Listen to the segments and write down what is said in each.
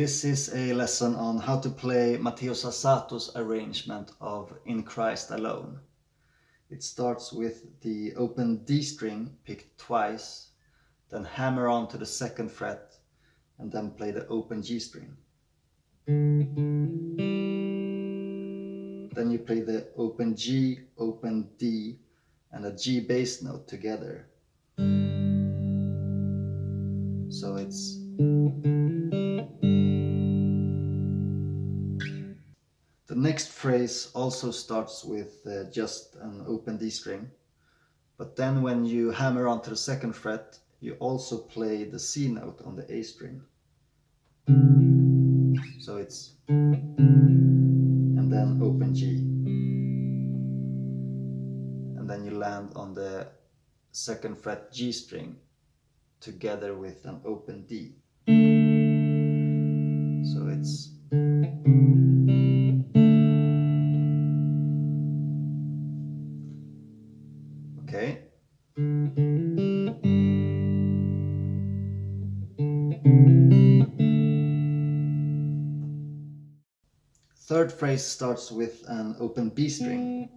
This is a lesson on how to play Mateus Asato's arrangement of In Christ Alone. It starts with the open D string picked twice, then hammer on to the second fret, and then play the open G string. Then you play the open G, open D, and a G bass note together. So it's the next phrase also starts with just an open D string, but then when you hammer onto the second fret, you also play the C note on the A string. So it's and then open G, and then you land on the second fret G string together with an open D. So it's okay. Third phrase starts with an open B string.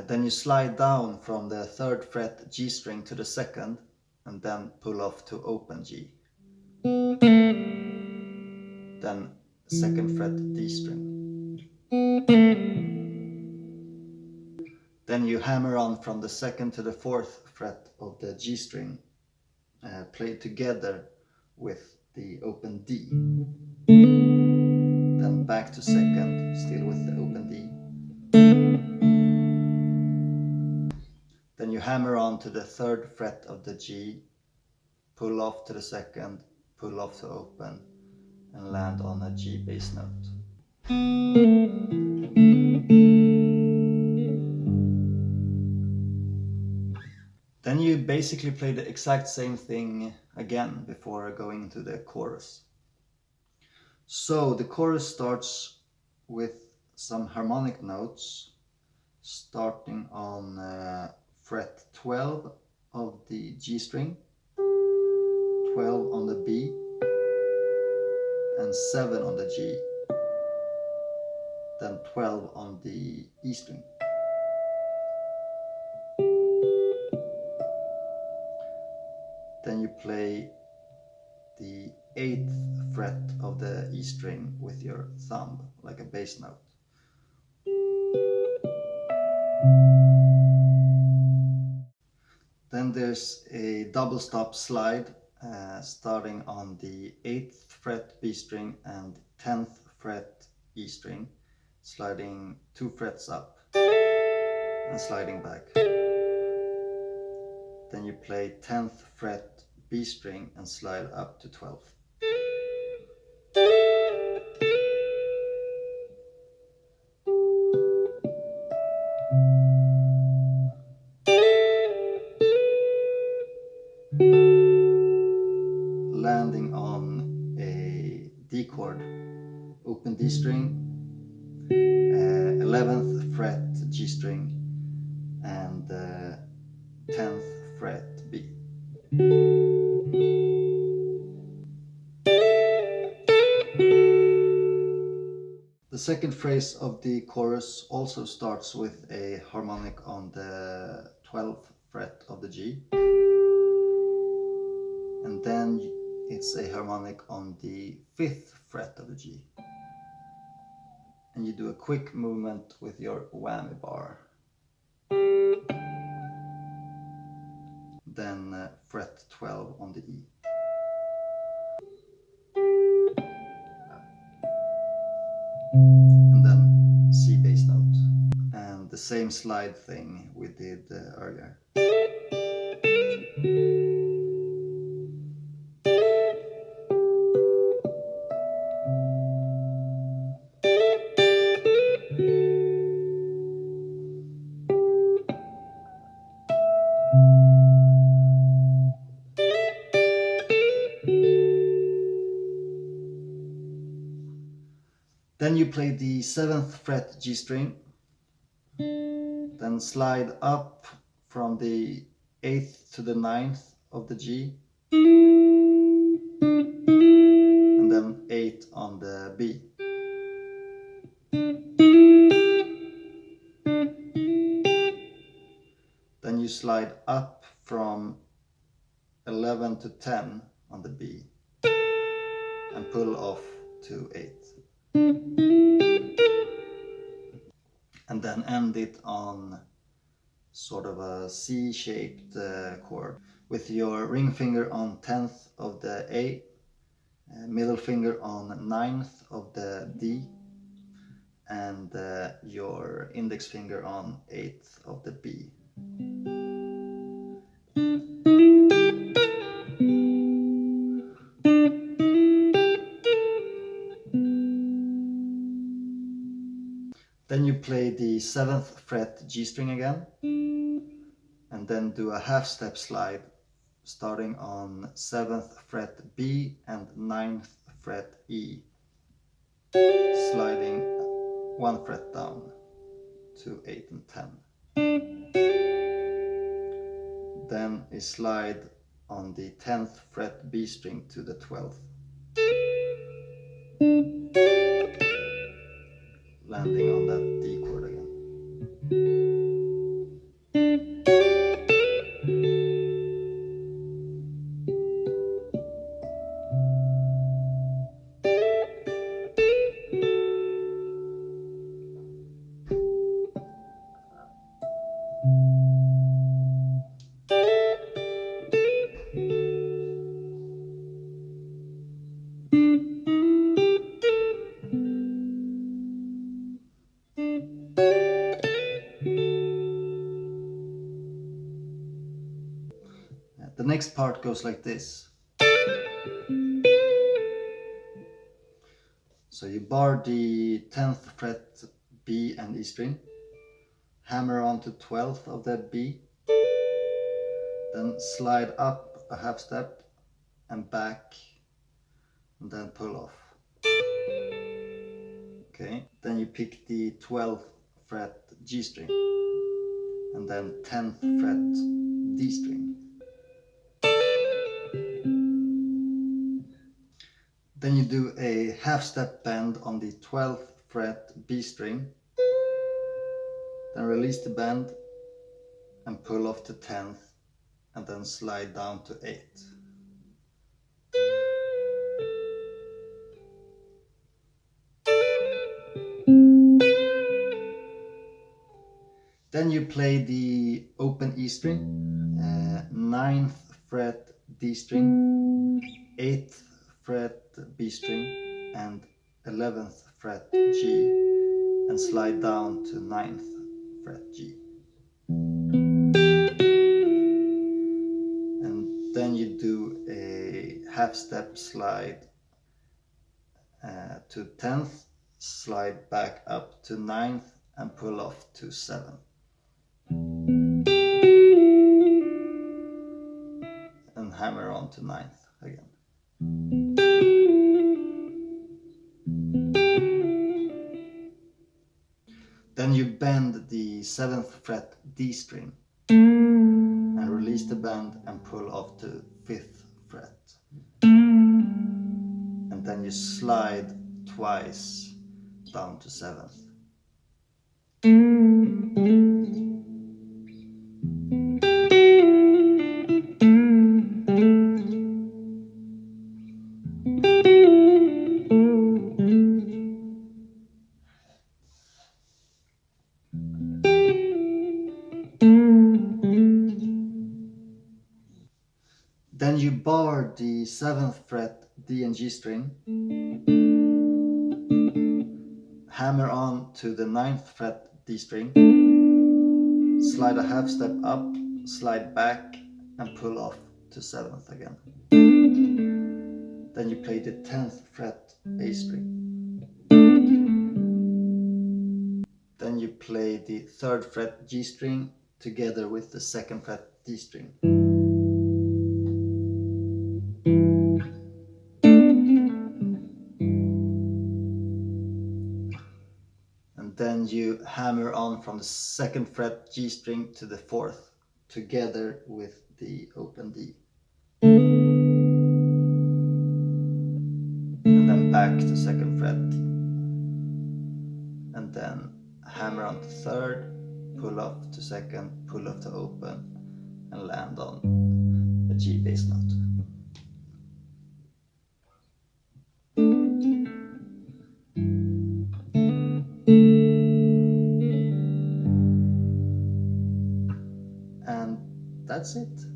Then you slide down from the third fret G string to the second, and then pull off to open G. Then second fret D string. Then you hammer on from the second to the fourth fret of the G string, played together with the open D. Then back to second, still with the open D. Then you hammer on to the third fret of the G, pull off to the second, pull off to open, and land on a G bass note. Then you basically play the exact same thing again before going into the chorus. So the chorus starts with some harmonic notes, starting on fret 12 of the G string, 12 on the B, and 7 on the G, then 12 on the E string. Then you play the 8th fret of the E string with your thumb, like a bass note. Then there's a double stop slide starting on the 8th fret B string and 10th fret E string, sliding 2 frets up and sliding back. Then you play 10th fret B string and slide up to 12th. Landing on a D chord, open D string, 11th fret G string, and 10th fret B. The second phrase of the chorus also starts with a harmonic on the 12th fret of the G, and then it's a harmonic on the 5th fret of the G, and you do a quick movement with your whammy bar. Then fret 12 on the E. And then C bass note. And the same slide thing we did earlier. Then you play the 7th fret G string, then slide up from the 8th to the 9th of the G, and then 8 on the B. Then you slide up from 11 to 10 on the B and pull off to 8. And then end it on sort of a C-shaped chord with your ring finger on 10th of the A, middle finger on 9th of the D, and your index finger on 8th of the B. Then you play the 7th fret G string again, and then do a half step slide starting on 7th fret B and 9th fret E, sliding 1 fret down to 8 and 10. Then a slide on the 10th fret B string to the 12th, landing on that D chord again. The next part goes like this. So you bar the 10th fret B and E string, hammer on to 12th of that B, then slide up a half step and back, and then pull off. Okay, then you pick the 12th fret G string, and then 10th fret D string. Then you do a half step bend on the 12th fret B string, then release the bend and pull off to 10th, and then slide down to 8. Then you play the open E string, 9th fret D string, 8th fret B string, and 11th fret G, and slide down to 9th fret G. And then you do a half step slide to 10th, slide back up to 9th, and pull off to 7th. And hammer on to 9th again. Then you bend the 7th fret D string and release the bend and pull off to 5th fret. And then you slide twice down to 7th. Then you bar the 7th fret D and G string, hammer on to the 9th fret D string, slide a half step up, slide back, and pull off to 7th again. Then you play the 10th fret A string. Then you play the 3rd fret G string together with the 2nd fret D string. then you hammer on from the 2nd fret G string to the 4th, together with the open D. And then back to 2nd fret, and then hammer on to 3rd, pull off to 2nd, pull off to open, and land on a G bass note. And that's it.